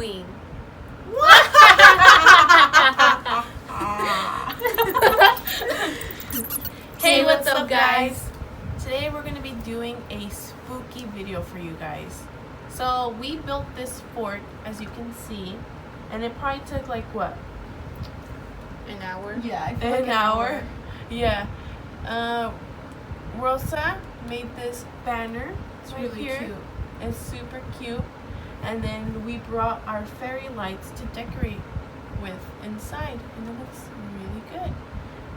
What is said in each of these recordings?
Halloween. Hey, what's up, guys? Today we're going to be doing a spooky video for you guys. So we built this fort, as you can see, and it probably took like what? An hour? Yeah, I feel like An hour? Yeah. Rosa made this banner. It's right really here. cute. It's super cute. And then we brought our fairy lights to decorate with inside, and it looks really good.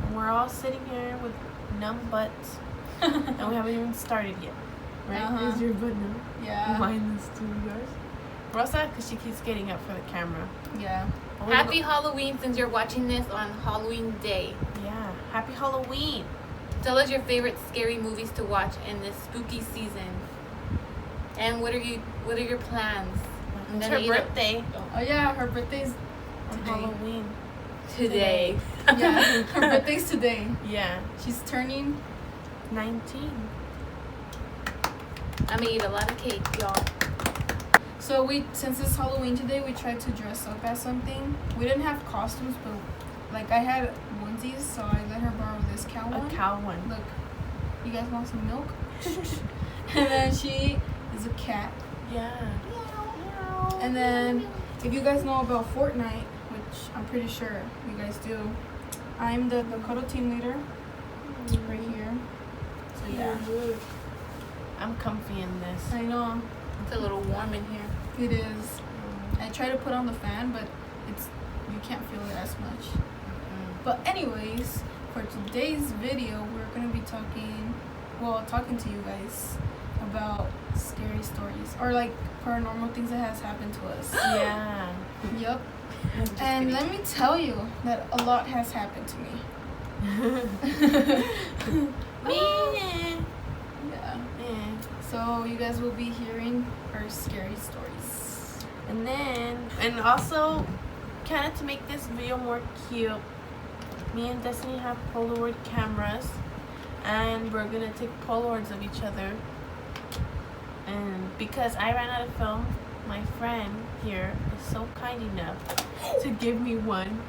And we're all sitting here with numb butts, and we haven't even started yet. Right? Uh-huh. Is your butt numb? Yeah. Mine is too, yours. Rosa, because she keeps getting up for the camera. Yeah. But we're Happy Halloween since you're watching this on Halloween Day. Yeah. Happy Halloween. Tell us your favorite scary movies to watch in this spooky season. And what are your plans? I'm It's gonna her eat it birthday Oh yeah, her birthday's on today. Halloween. today. Yeah, her birthday's today. Yeah. She's turning. 19. I'm gonna eat a lot of cake, y'all. So since it's Halloween today, we tried to dress up as something. We didn't have costumes, but like I had onesies, so I let her borrow this cow one. A cow one. Look, you guys want some milk? And then she is a cat. Yeah. And then, if you guys know about Fortnite, which I'm pretty sure you guys do, I'm the cuddle team leader right here. So yeah, I'm comfy in this. I know It's a little warm in here. it is. I try to put on the fan, but you can't feel it as much. But anyways, for today's video, we're gonna be talking to you guys about scary stories or like paranormal things that has happened to us. Yeah. Yep. Just And kidding. let me tell you that a lot has happened to me. Me. Yeah. Yeah. So you guys will be hearing our scary stories. And also, kind of to make this video more cute, me and Destiny have Polaroid cameras, and we're gonna take Polaroids of each other. And because I ran out of film, my friend here is so kind enough to give me one.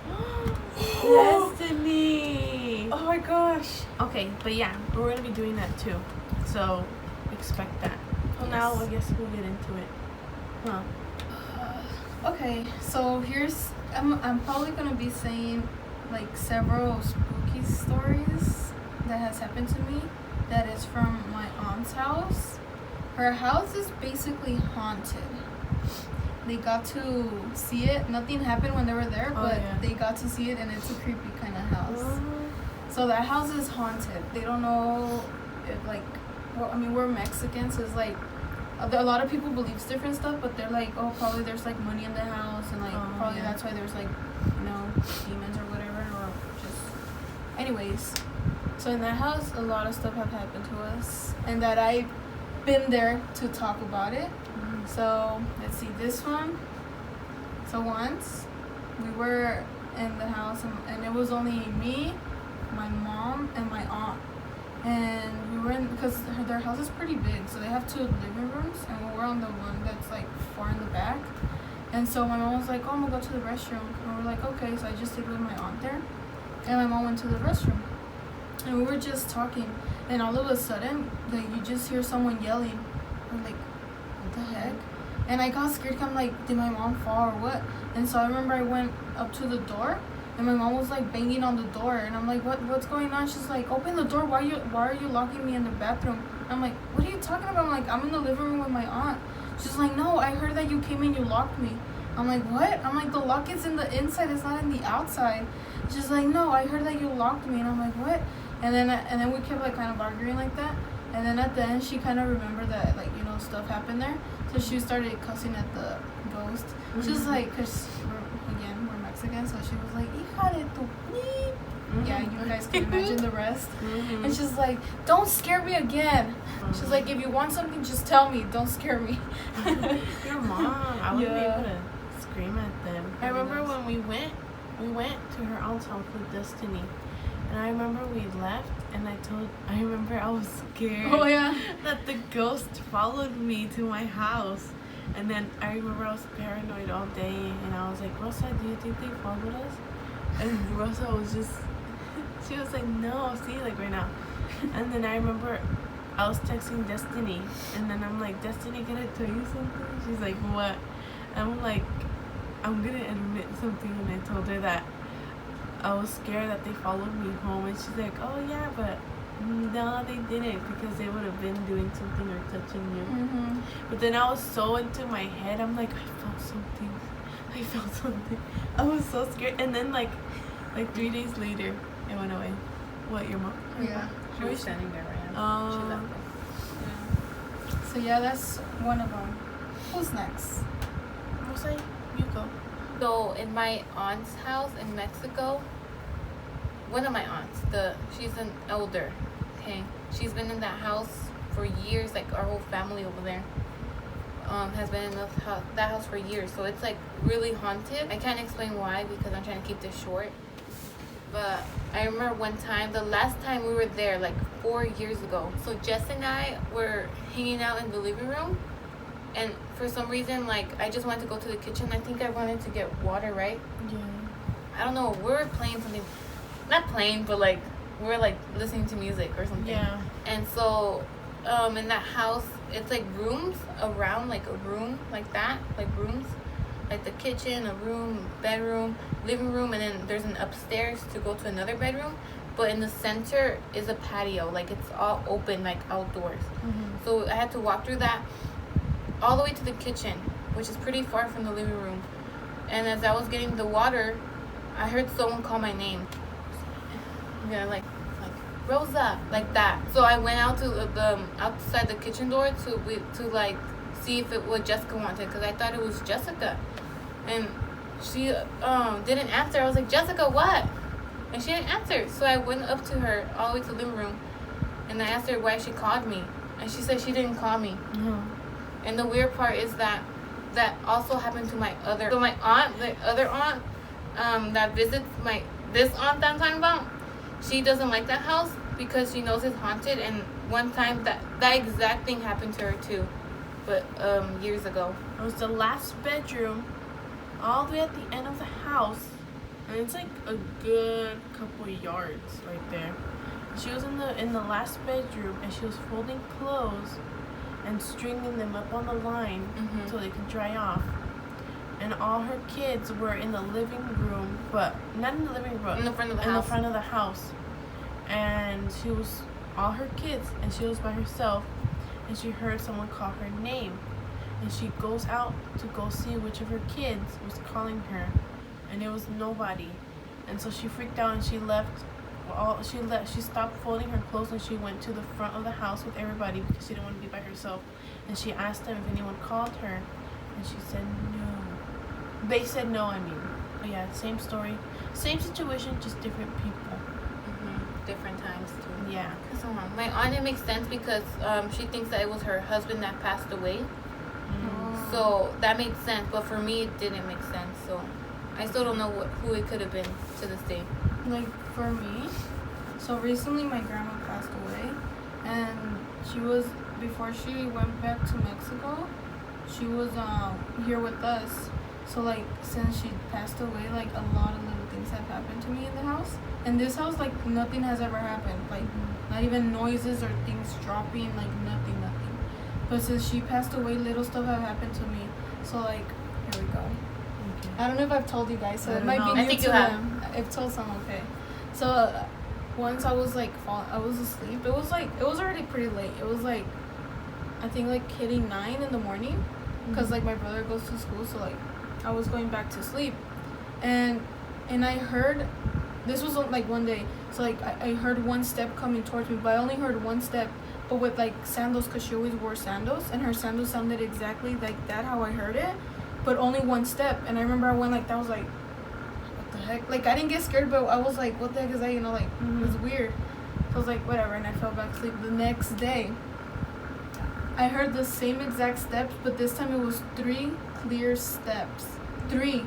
Destiny! Oh my gosh. Okay, but yeah, we're gonna be doing that too. So expect that. Well, now I guess we'll get into it. Huh? Okay, so I'm probably gonna be saying like several spooky stories that has happened to me. That is from my aunt's house. Her house is basically haunted. They got to see it. Nothing happened when they were there, but yeah. they got to see it, and it's a creepy kind of house. So that house is haunted. They don't know if we're Mexican, so it's like a lot of people believes different stuff, but they're like, oh, probably there's like money in the house, and like probably yeah. that's why there's like, demons or whatever, or just anyways. So in that house, a lot of stuff have happened to us, and that I've been there to talk about it. So let's see this one. So once we were in the house, and it was only me, my mom, and my aunt. And we were because their house is pretty big, so they have 2 living rooms, and we were on the one that's like far in the back. And so my mom was like, oh, I'm gonna go to the restroom. And we're like, okay. So I just stayed with my aunt there, and my mom went to the restroom. And we were just talking, and all of a sudden, like, you just hear someone yelling. I'm like, what the heck? And I got scared. I'm like, did my mom fall or what? And so I remember I went up to the door, and my mom was like banging on the door, and I'm like, what's going on? She's like, open the door. Why are you locking me in the bathroom? I'm like, what are you talking about? I'm like, I'm in the living room with my aunt. She's like, no, I heard that you came and you locked me. I'm like, what? I'm like, the lock is in the inside, it's not in the outside. She's like, no, I heard that you locked me. And I'm like, what? And then we kept like kind of arguing like that. And then at the end, she kind of remembered that stuff happened there. So she started cussing at the ghost. She was like, because we're Mexican, so she was like, hija de tu beep. Yeah, you guys can imagine the rest. And she's like, don't scare me again. She's like, if you want something, just tell me. Don't scare me. Your mom, I wouldn't Yeah. be able to scream at them. I remember when we went to her aunt's house with Destiny. And I remember we left, and I remember I was scared Oh, yeah. that the ghost followed me to my house. And then I remember I was paranoid all day, and I was like, Rosa, do you think they followed us? And Rosa was just, she was like, no, see, like right now. And then I remember I was texting Destiny, and then I'm like, Destiny, can I tell you something? She's like, what? I'm like, I'm gonna admit something, and I told her that I was scared that they followed me home, and she's like, oh yeah, but no, they didn't, because they would have been doing something or touching you. Mm-hmm. But then I was so into my head, I'm like, I felt something. I was so scared, and then like 3 days later, it went away. What, your mom? Yeah. She was standing there right now. She left us. Yeah. So yeah, that's one of them. Who's next? Was I? You go. So in my aunt's house in Mexico, one of my aunts, she's an elder, okay? She's been in that house for years, like our whole family over there has been in that house for years. So it's like really haunted. I can't explain why because I'm trying to keep this short. But I remember one time, the last time we were there, like 4 years ago. So Jess and I were hanging out in the living room. And for some reason, like, I just wanted to go to the kitchen. I think I wanted to get water, right? Yeah. I don't know. We were playing something. Not playing, but, like, we were, like, listening to music or something. Yeah. And so, in that house, it's, like, rooms around, like, a room like that. Like, rooms. Like, the kitchen, a room, bedroom, living room, and then there's an upstairs to go to another bedroom. But in the center is a patio. Like, it's all open, like, outdoors. Mm-hmm. So I had to walk through that all the way to the kitchen, which is pretty far from the living room. And as I was getting the water, I heard someone call my name. Yeah, like Rosa, like that. So I went out to the outside the kitchen door to like see if it what Jessica wanted, because I thought it was Jessica, and she didn't answer. I was like, Jessica, what? And she didn't answer. So I went up to her all the way to the living room, and I asked her why she called me, and she said she didn't call me. Mm-hmm. And the weird part is that also happened to my other. So my aunt, the other aunt, that visits this aunt that I'm talking about, she doesn't like that house because she knows it's haunted. And one time that exact thing happened to her too, but years ago. It was the last bedroom, all the way at the end of the house, and it's like a good couple yards right there. She was in the last bedroom, and she was folding clothes and stringing them up on the line Mhm. so they could dry off. And all her kids were in the living room, but not in the living room, In the front of the in house. the front of the house. And she was all her kids, and she was by herself, and she heard someone call her name, and she goes out to go see which of her kids was calling her, and it was nobody. And so she freaked out, and she left. She stopped folding her clothes, and she went to the front of the house with everybody because she didn't want to be by herself. And she asked them if anyone called her, and she said no. They said no, I mean. But yeah, same story, same situation, just different people. Different times too. Yeah. So my aunt, it makes sense because she thinks that it was her husband that passed away. Mm. So that made sense, but for me it didn't make sense. So I still don't know who it could have been to this day. Like for me, so recently my grandma passed away, and she was, before she went back to Mexico, she was here with us. So like since she passed away, like a lot of little things have happened to me in the house. In this house, like nothing has ever happened. Like not even noises or things dropping, like nothing. But since she passed away, little stuff have happened to me. So like, here we go. Okay. I don't know if I've told you guys, so I it don't might know. be I new think to you have. them. I've told some, okay. So once I was like I was asleep. It was already pretty late. It was like, I think like hitting 9 in the morning, because like my brother goes to school, so like I was going back to sleep, and I heard, this was like one day, so like I heard one step coming towards me, but I only heard one step, but with like sandals, because she always wore sandals, and her sandals sounded exactly like that, how I heard it, but only one step. And I remember I went like that, I was like, what the heck? Like I didn't get scared, but I was like, what the heck is that? You know, like it was weird. So I was like, whatever, and I fell back asleep. The next day, I heard the same exact steps, but this time it was 3 clear steps. 3,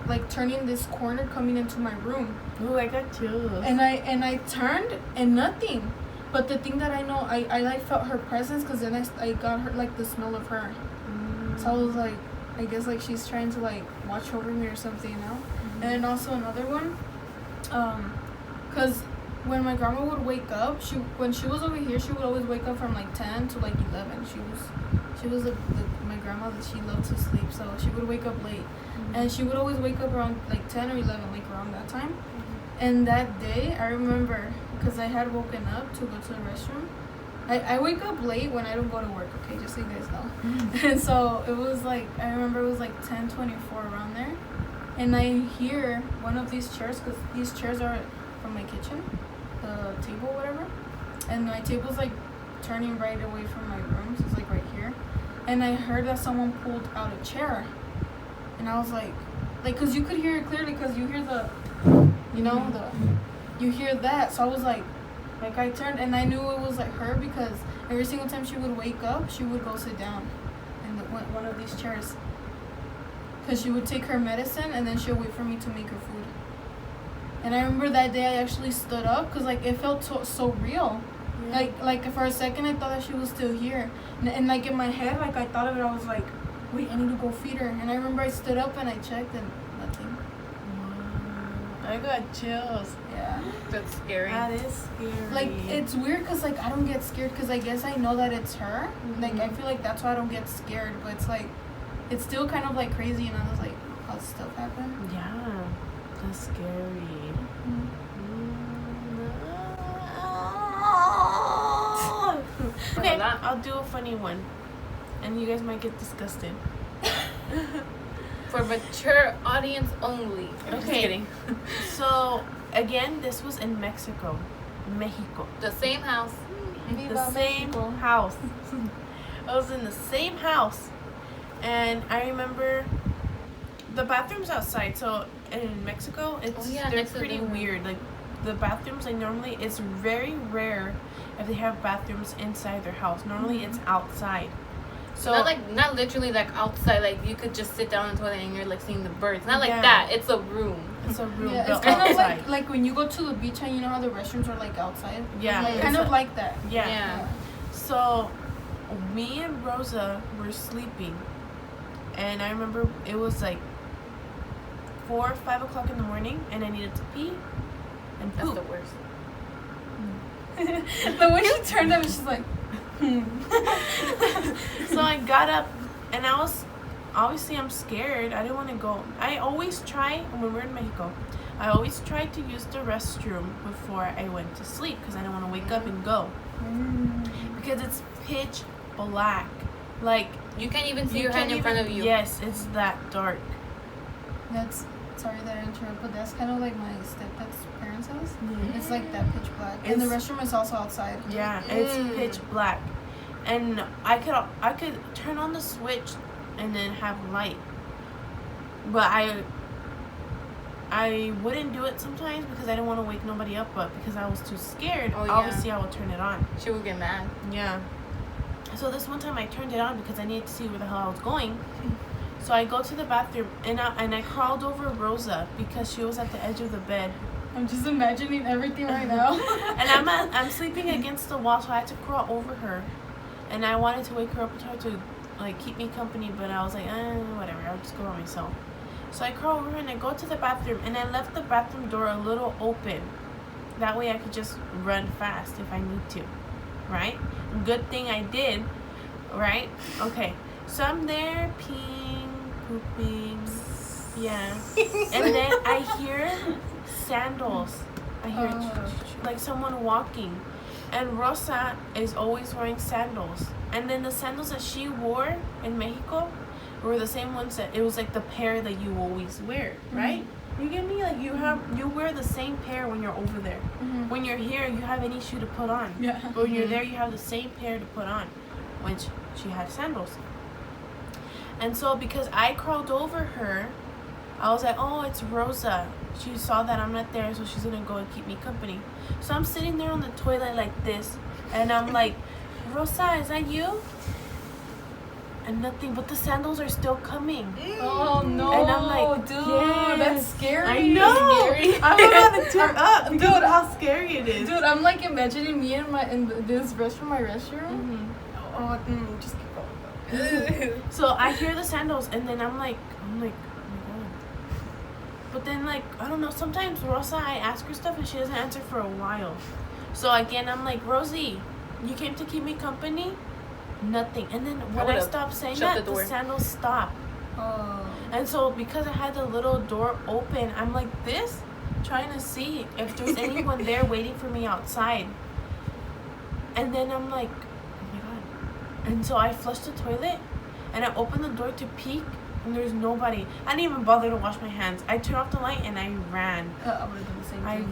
like turning this corner, coming into my room. Ooh, I got chills. And I turned, and nothing. But the thing that I know, I like felt her presence, because then I got her, like the smell of her. So I was like, I guess like she's trying to like watch over me or something, you know. And then also another one, cause when my grandma would wake up, when she was over here, she would always wake up from like 10 to like 11. She was my grandma that she loved to sleep, so she would wake up late, and she would always wake up around like 10 or 11, like around that time. And that day, I remember, because I had woken up to go to the restroom. I wake up late when I don't go to work, okay, just so you guys know. And so it was like, I remember it was like 10:24 around there. And I hear one of these chairs, because these chairs are from my kitchen, the table, whatever. And my table's like turning right away from my room, so it's like right here. And I heard that someone pulled out a chair. And I was like, because you could hear it clearly, because you hear the, you know, you hear that. So I was like I turned and I knew it was like her, because every single time she would wake up, she would go sit down in one of these chairs. Because she would take her medicine and then she'll wait for me to make her food. And I remember that day I actually stood up, because like it felt so real. Yeah. Like for a second I thought that she was still here. And like in my head, like I thought of it, I was like, wait, I need to go feed her. And I remember I stood up and I checked and nothing. I got chills. Yeah. That's scary. That is scary. Like, it's weird because, like, I don't get scared because I guess I know that it's her. Like, I feel like that's why I don't get scared. But it's, like, it's still kind of, like, crazy. And I was like, how does stuff happen? Yeah. That's scary. Okay, I'll do a funny one. And you guys might get disgusted. For mature audience only. I'm just kidding. So, again, this was in Mexico. The same house. The same house. I was in the same house. And I remember the bathrooms outside. So, in Mexico, they're pretty weird. Like, the bathrooms, like, normally, it's very rare if they have bathrooms inside their house. Normally, it's outside. So not literally like outside, like you could just sit down in the toilet and you're like seeing the birds. Not like that. It's a room. It's a room. Yeah, it's kind of like when you go to the beach and you know how the restrooms are like outside. Yeah, like, kind of like that. Yeah. So me and Rosa were sleeping, and I remember it was like 4 or 5 o'clock in the morning, and I needed to pee and poop. That's the worst. The way she turned up, she's like. So I got up, and I was obviously I'm scared. I didn't want to go. I always try when we're in Mexico. I always try to use the restroom before I went to sleep because I didn't want to wake up and go. Because it's pitch black. Like you can't even see your hand in front of you. Yes, it's that dark. Sorry that I interrupt, but that's kind of like my stepdad's parents' house. Yeah. It's like that pitch black, and the restroom is also outside. Yeah, it's pitch black, and I could turn on the switch and then have light, but I wouldn't do it sometimes because I didn't want to wake nobody up. But because I was too scared, obviously I would turn it on. She would get mad. Yeah. So this one time I turned it on because I needed to see where the hell I was going. So I go to the bathroom and I crawled over Rosa because she was at the edge of the bed. I'm just imagining everything right now. And I'm sleeping against the wall, so I had to crawl over her. And I wanted to wake her up and try to like keep me company, but I was like, whatever, I'll just go by myself. So I crawl over her and I go to the bathroom, and I left the bathroom door a little open. That way I could just run fast if I need to, right? Good thing I did, right? Okay, so I'm there peeing, pooping, yeah. And then I hear sandals. I hear like someone walking. And Rosa is always wearing sandals. And then the sandals that she wore in Mexico were the same ones that, it was like the pair that you always wear, right? You get me? Like you wear the same pair when you're over there. When you're here, you have any shoe to put on. Yeah. But when you're there, you have the same pair to put on, which she had sandals. And so because I crawled over her, I was like, oh, it's Rosa. She saw that I'm not there, so she's going to go and keep me company. So I'm sitting there on the toilet like this, and I'm like, Rosa, is that you? And nothing, but the sandals are still coming. Oh, no. And I'm like, dude, yes. that's scary. I know. Scary. I'm about to tear up Dude, because of how scary it is. Dude, I'm like imagining me in this restroom, my restroom. Mm-hmm. Oh, just keep going. So I hear the sandals, and then I'm like, oh my god. But then, like, I don't know. Sometimes Rosa, I ask her stuff, and she doesn't answer for a while. So again, I'm like, Rosie, you came to keep me company? Nothing. And then when I would've stopped saying shut that, the the door. sandals stopped. Oh. And so because I had the little door open, I'm like this, trying to see if there's anyone there waiting for me outside. And then I'm like, oh my god. And so I flushed the toilet, and I opened the door to peek, and there's nobody. I didn't even bother to wash my hands. I turned off the light and I ran. I would have done the same thing.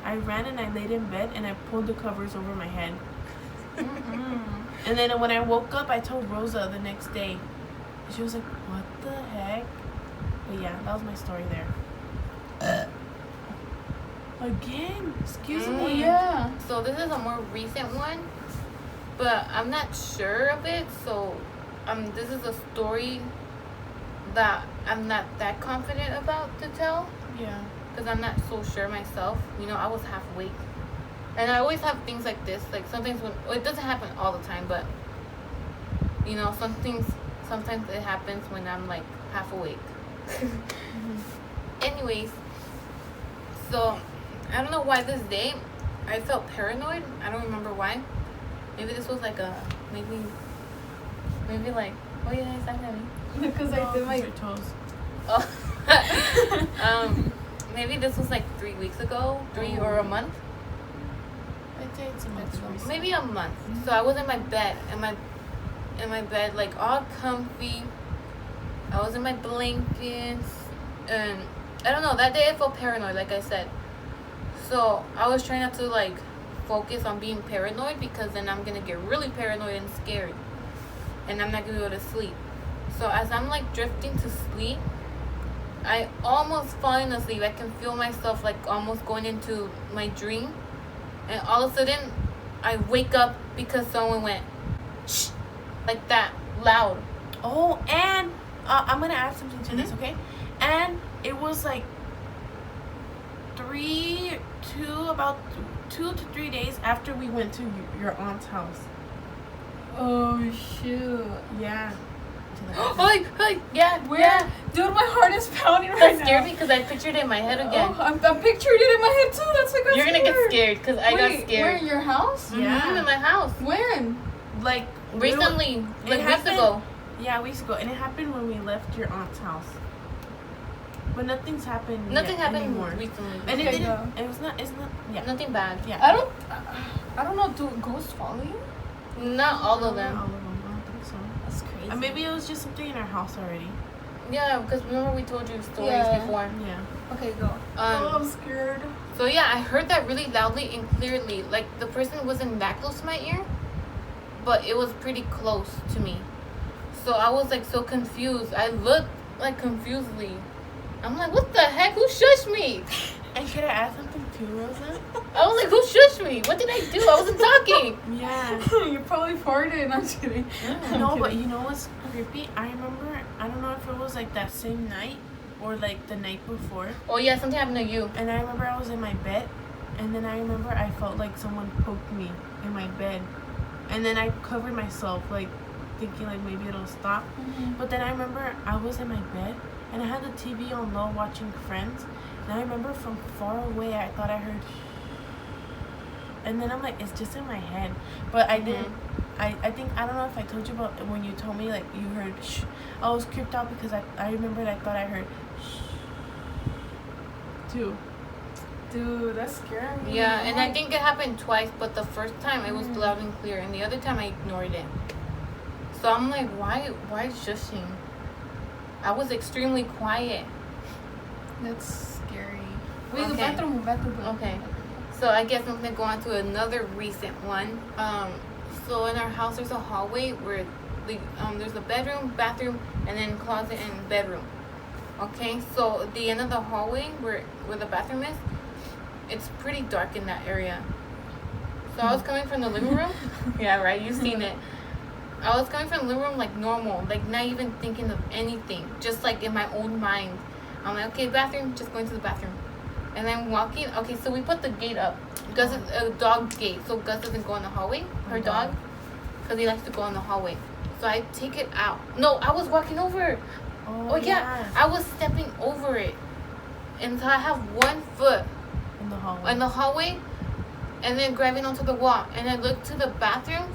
I ran and I laid in bed and I pulled the covers over my head. Mm-mm. And then when I woke up, I told Rosa the next day. She was like, what the heck? But yeah, that was my story there. Again, excuse Mm. me. Yeah. So this is a more recent one, but I'm not sure of it. So, this is a story that I'm not that confident about to tell Yeah. because I'm not so sure myself. You know, I was half awake, and I always have things like this. Like sometimes when it doesn't happen all the time, but you know, sometimes it happens when I'm like half awake. Anyways, so I don't know why this day I felt paranoid. I don't remember why. Maybe this was like maybe like, oh yeah, is that heavy? Because I did my. Your toes. Oh. Maybe this was like 3 weeks ago, or a month. I'd say it's a month recent. Maybe a month. So I was in my bed, in my bed, like all comfy. I was in my blankets, and I don't know. That day I felt paranoid, like I said. So I was trying not to like focus on being paranoid because then I'm gonna get really paranoid and scared, and I'm not gonna be able to sleep. So as I'm like drifting to sleep, I almost falling asleep. I can feel myself like almost going into my dream, and all of a sudden I wake up because someone went shh, like that, loud. Oh, and I'm gonna add something to this, okay? And it was like about 2 to 3 days after we went to your aunt's house. Oh shoot. Yeah. Oh, yeah, Where? yeah. Dude, my heart is pounding right That now. scared me because I pictured it in my head again. Oh, I'm picturing it in my head too. That's like You're gonna get scared because I got Wait, scared. Where, in your house? Yeah. In my house. When? Like Recently, it like weeks happened- ago. Yeah, weeks ago, and it happened when we left your aunt's house. But nothing's happened. Nothing yet happened anymore. recently. And it Okay, didn't. go. It was not. It's not. Yeah. Nothing bad. Yeah. I don't know. Do ghosts follow you? Not all of All of them. them. I don't think so. That's crazy. Maybe it was just something in our house already. Yeah, because remember we told you stories Yeah. before. Yeah. Okay, go. Um, scared. So yeah, I heard that really loudly and clearly. Like the person wasn't that close to my ear, but it was pretty close to me. So I was like so confused. I looked like confusedly. I'm like, what the heck? Who shushed me? And could I add something too, Rosa? I was like, who shushed me? What did I do? I wasn't talking. Yeah. You probably farted. I'm just kidding. No, but you know what's creepy? I remember. I don't know if it was like that same night or like the night before. Oh yeah, something happened to you. And I remember I was in my bed, and then I remember I felt like someone poked me in my bed, and then I covered myself, like thinking like maybe it'll stop. But then I remember I was in my bed, and I had the TV on low watching Friends, and I remember from far away I thought I heard, and then I'm like, it's just in my head, but I didn't. I think I don't know if I told you about when you told me like you heard shh. I was creeped out because I remembered I thought I heard shh too. Dude, that's scary. Yeah, and I think it happened twice, but the first time it was loud and clear, and the other time I ignored it. So I'm like, why shushing? I was extremely quiet. That's scary. Wait, the Okay. bathroom. Okay. So I guess I'm gonna go on to another recent one. So in our house there's a hallway where there's a bedroom, bathroom, and then closet and bedroom. Okay, so at the end of the hallway where the bathroom is, it's pretty dark in that area. So I was coming from the living room. Yeah, right. You've seen it. I was coming from the living room like normal, like not even thinking of anything, just like in my own mind. I'm like, okay, bathroom, just going to the bathroom. And then walking. Okay, so we put the gate up. Gus is a dog gate, so Gus doesn't go in the hallway. Her dog, because he likes to go in the hallway. So I take it out. No, I was walking over it. Oh yeah, I was stepping over it. And so I have one foot in the hallway, and then grabbing onto the wall. And I look to the bathroom,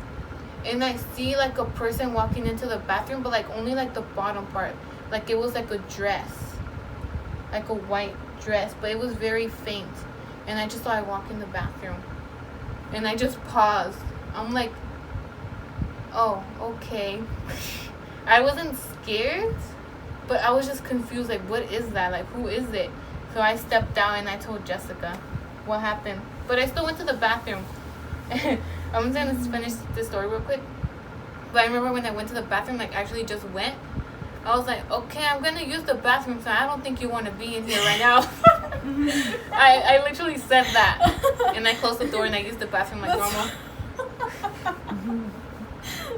and I see like a person walking into the bathroom, but like only like the bottom part. Like it was like a dress, like a white dress, but it was very faint. And I just saw I walk in the bathroom, and I just paused. I'm like, oh, okay. I wasn't scared, but I was just confused. Like, what is that? Like, who is it? So I stepped down and I told Jessica what happened. But I still went to the bathroom. I'm going to finish the story real quick. But I remember when I went to the bathroom, like, actually just went. I was like, okay, I'm going to use the bathroom, so I don't think you want to be in here right now. I literally said that. And I closed the door and I used the bathroom like normal.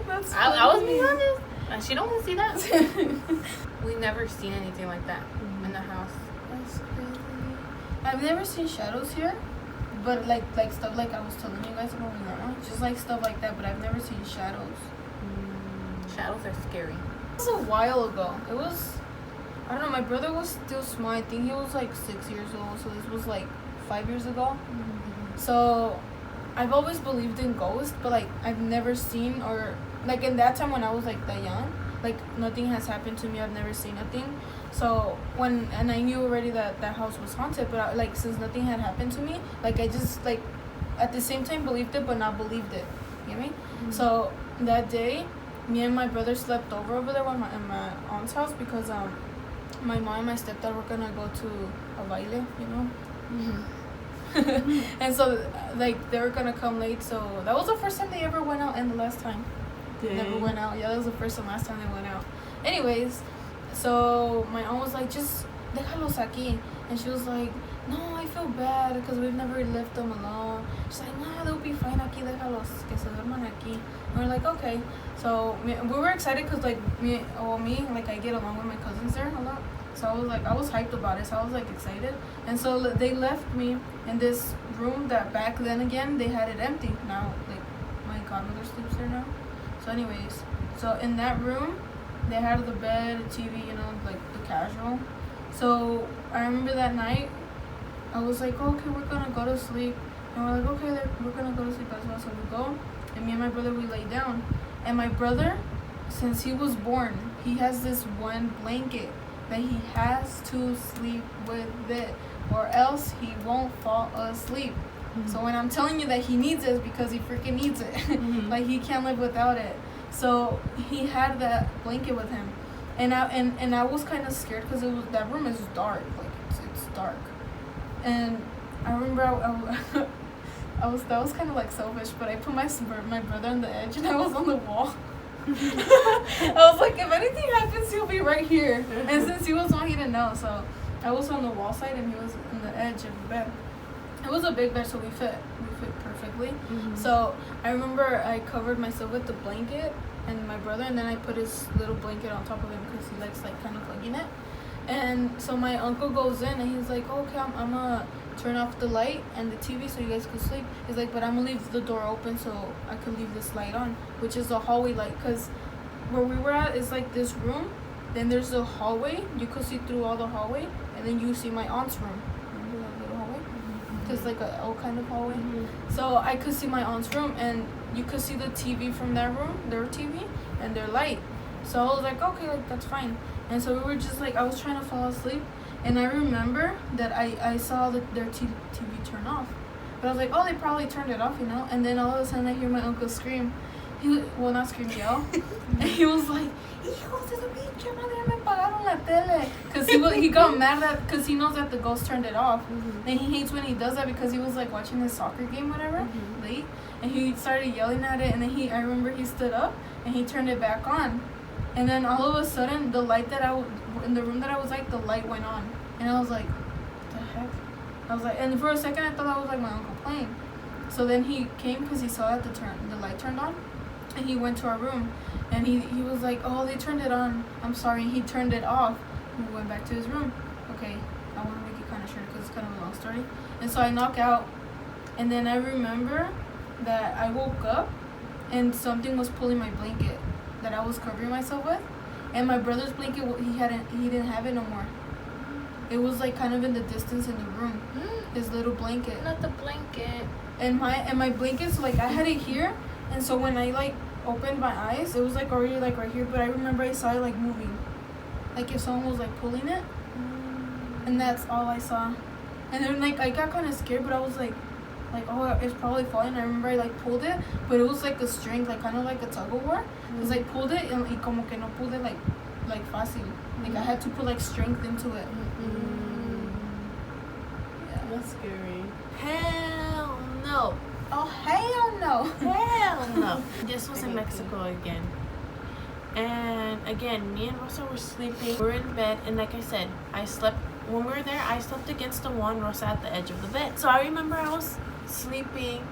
That's I was being honest. And she don't want to see that. We never seen anything like that in the house. That's crazy. I've never seen shadows here, but like stuff like I was telling you guys about my grandma, just like stuff like that. But I've never seen shadows. Shadows are scary. It was a while ago. It was, I don't know. My brother was still small. I think he was like 6 years old. So this was like 5 years ago. So I've always believed in ghosts, but like I've never seen, or like in that time when I was like that young, like nothing has happened to me. I've never seen nothing. So and I knew already that that house was haunted, but like since nothing had happened to me, like I just like at the same time believed it but not believed it. You get me? So that day, me and my brother slept over there in my aunt's house because my mom and my stepdad were gonna go to a baile, you know. And so like they were gonna come late, so that was the first time they ever went out, and the last time never went out. Yeah, that was the first and last time they went out. Anyways, so my aunt was like, just déjalos aquí, and she was like, no, I feel bad because we've never left them alone. She's like, nah, they'll be fine aquí, déjalos que se duerman aquí. And we're like, okay. So we were excited because like me, like I get along with my cousins there a lot. So I was hyped about it. So I was like excited. And so they left me in this room that back then again, they had it empty. Now, like my godmother sleeps there now. So anyways, so in that room, they had the bed, TV, you know, like the casual. So I remember that night, I was like, okay, we're gonna go to sleep. And we're like, okay, we're gonna go to sleep as well. So we go, and me and my brother, we lay down. And my brother, since he was born, he has this one blanket that he has to sleep with it, or else he won't fall asleep. So when I'm telling you that he needs it, it's because he freaking needs it. Like he can't live without it. So he had that blanket with him, and I was kind of scared because that room is dark, like it's dark. And I remember that was kind of like selfish, but I put my brother on the edge and I was on the wall. I was like, if anything happens, he'll be right here. And since he was on, he didn't know, so I was on the wall side and he was on the edge of the bed. It was a big bed, so we fit perfectly. So I remember I covered myself with the blanket and my brother, and then I put his little blanket on top of him because he likes like kind of hugging it. And so my uncle goes in and he's like, okay, I'm gonna turn off the light and the TV so you guys could sleep. He's like, but I'm gonna leave the door open so I could leave this light on, which is the hallway light, because where we were at is like this room, then there's a hallway, you could see through all the hallway, and then you see my aunt's room. Remember that little hallway? It's like a L kind of hallway. So I could see my aunt's room, and you could see the TV from that room, their TV, and their light. So I was like, okay, like that's fine. And so we were just like, I was trying to fall asleep, and I remember that I saw their TV turn off. But I was like, oh, they probably turned it off, you know? And then all of a sudden I hear my uncle scream. Not scream, yell. And he was like, hijos de su pinche madre, me apagaron la tele. Because he got mad because he knows that the ghost turned it off. And he hates when he does that because he was like watching his soccer game, whatever, late. And he started yelling at it, and then I remember he stood up and he turned it back on. And then all of a sudden, the light in the room that I was like, the light went on. And I was like, what the heck? I was like, and for a second I thought that was like my uncle playing. So then he came because he saw that the light turned on. And he went to our room. And he was like, oh, they turned it on. I'm sorry. And he turned it off. And we went back to his room. Okay, I want to make it kind of short because it's kind of a long story. And so I knock out. And then I remember that I woke up and something was pulling my blanket. that I was covering myself with, and my brother's blanket he didn't have it no more. It was like kind of in the distance in the room. His little blanket. Not the blanket. And my blankets, like I had it here, and so when I like opened my eyes, it was like already like right here. But I remember I saw it like moving, like if someone was like pulling it, and that's all I saw. And then like I got kind of scared, but I was like oh, it's probably falling. I remember I like pulled it, but it was like a string, like kind of like a tug of war. Cause I pulled it and y como que no pude like fácil. Like I had to put like strength into it. Yeah, that's scary. Hell no. Oh hell no. Hell no. This was in Mexico again. And again, me and Rosa were sleeping. We were in bed, and like I said, when we were there, I slept against the wall and Rosa at the edge of the bed. So I remember I was sleeping,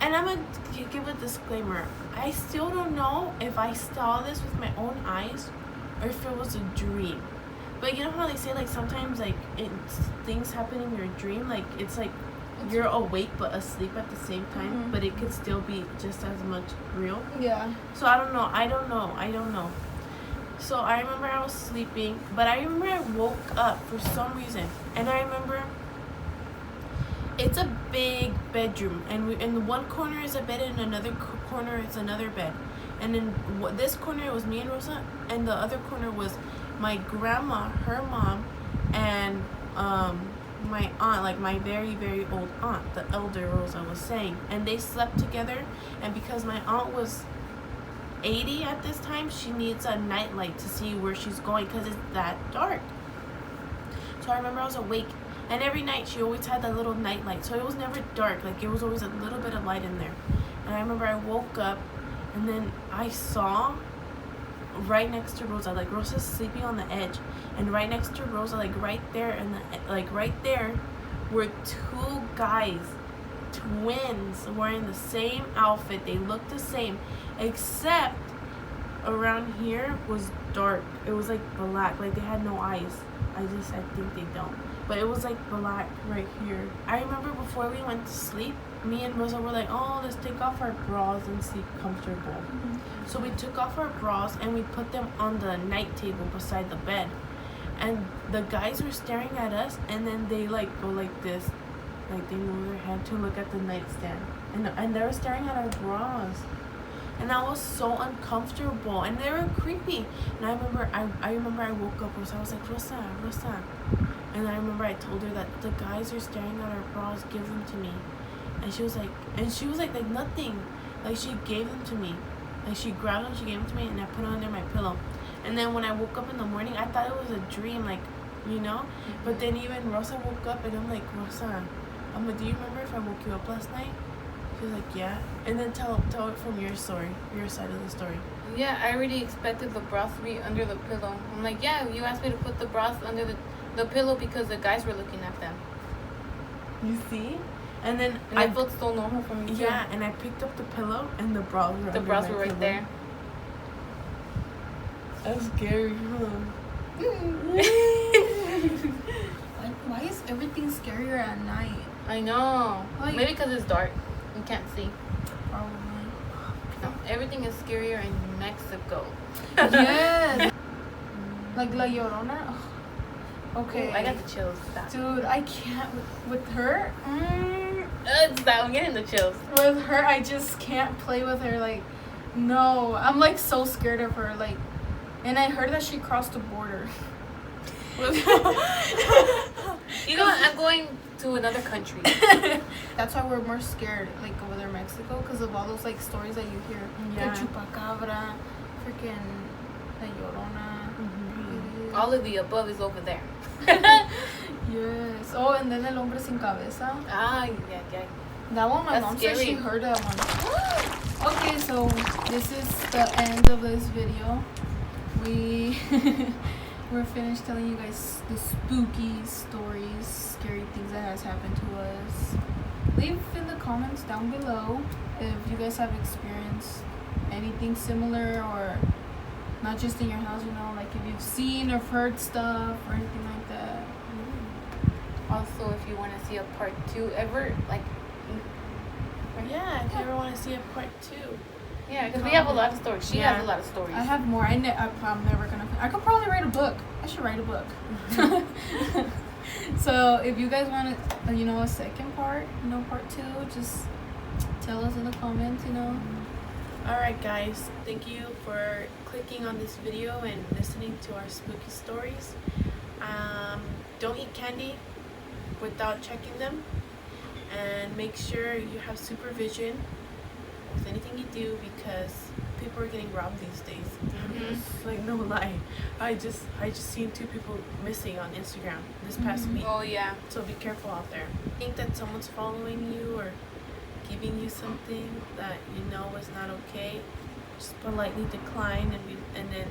and I'm gonna give a disclaimer. I still don't know if I saw this with my own eyes or if it was a dream. But you know how they say like sometimes like things happen in your dream, like it's like you're awake but asleep at the same time, but it could still be just as much real. Yeah. So I don't know. So I remember I was sleeping, but I remember I woke up for some reason, and I remember it's a big bedroom, and in the one corner is a bed, and another corner is another bed, and in this corner it was me and Rosa, and the other corner was my grandma, her mom, and my aunt, like my very very old aunt, the elder Rosa was saying, and they slept together. And because my aunt was 80 at this time, she needs a nightlight to see where she's going because it's that dark. So I remember I was awake, and every night she always had that little nightlight, so it was never dark, like it was always a little bit of light in there. And I remember I woke up, and then I saw right next to Rosa, like Rosa's sleeping on the edge, and right next to Rosa, like right there, and right there were two guys, twins, wearing the same outfit. They looked the same, except around here was dark. It was like black, like they had no eyes. I think they don't, but it was like black right here. I remember before we went to sleep, me and Rosa were like, oh, let's take off our bras and sleep comfortable. So we took off our bras and we put them on the night table beside the bed, and the guys were staring at us, and then they like go like this, like they move their head to look at the nightstand, and they were staring at our bras, and that was so uncomfortable, and they were creepy. And I remember I woke up, Rosa, I was like, Rosa, and I remember I told her that the guys are staring at our bras, give them to me. And she was like nothing, like she gave them to me, like she grabbed them, she gave them to me, and I put them under my pillow. And then when I woke up in the morning, I thought it was a dream, like, you know. But then even Rosa woke up, and I'm like, Rosa, do you remember if I woke you up last night? She was like, yeah. And then tell it from your story, your side of the story. Yeah, I already expected the bras to be under the pillow. I'm like, yeah, you asked me to put the bras under the pillow because the guys were looking at them. You see? And then I felt so normal for me too. Yeah, and I picked up the pillow, and the bras were right pillow. there. That's scary, huh? Why is everything scarier at night? I know. Like, maybe because it's dark. You can't see. Probably. No, everything is scarier in Mexico. Yes. Like La Llorona. Ugh. Okay. Ooh, I got the chills. Stop. Dude, I can't with her. Stop. I'm getting the chills. With her, I just can't play with her. Like, no, I'm like so scared of her. Like, and I heard that she crossed the border. You know what? I'm going to another country. That's why we're more scared, like over there in Mexico, because of all those like stories that you hear. Yeah. The chupacabra, freaking La Llorona. Mm-hmm. All of the above is over there. Yes. Oh, and then El Hombre Sin Cabeza. Ah, yeah. That one, my That's mom said scary. she heard that one. Okay, so this is the end of this video. We're finished telling you guys the spooky stories, scary things that has happened to us. Leave in the comments down below if you guys have experienced anything similar, or not just in your house, you know, like if you've seen or heard stuff or anything like that. Also, if you want to see a part 2 ever, like, Yeah, if you ever want to see a part 2. Yeah, because we have a lot of stories. She Yeah. has a lot of stories. I have more. I'm never gonna. I could probably write a book. I should write a book. So if you guys want a second part, part 2, just tell us in the comments. Alright guys, thank you for clicking on this video and listening to our spooky stories. Don't eat candy without checking them, and make sure you have supervision with anything you do, because people are getting robbed these days. It's like, no lie, I just seen 2 people missing on Instagram this past week. Oh yeah. So be careful out there. Think that someone's following you or giving you something that you know is not okay, just politely decline, and then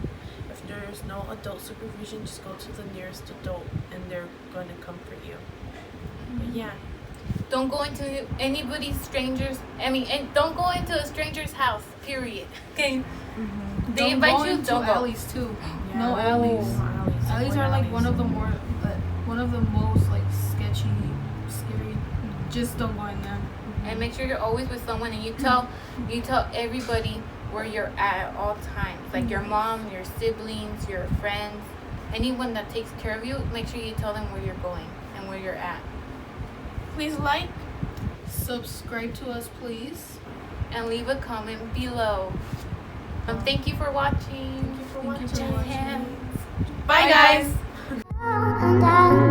if there's no adult supervision, just go to the nearest adult and they're going to comfort you. But yeah, Don't go into don't go into a stranger's house. Period. Okay. They invite you. into Don't go. alleys too. yeah. No alleys. Alleys Avoid are like alleys. one of the most like sketchy, scary. Just don't go in them. And make sure you're always with someone, and you tell everybody where you're at all times. Like your mom, your siblings, your friends, anyone that takes care of you. Make sure you tell them where you're going and where you're at. Please like. Subscribe to us, please. And leave a comment below. Thank you for watching. Thank you for Thank you watching. for watching. Hands. Bye guys. And I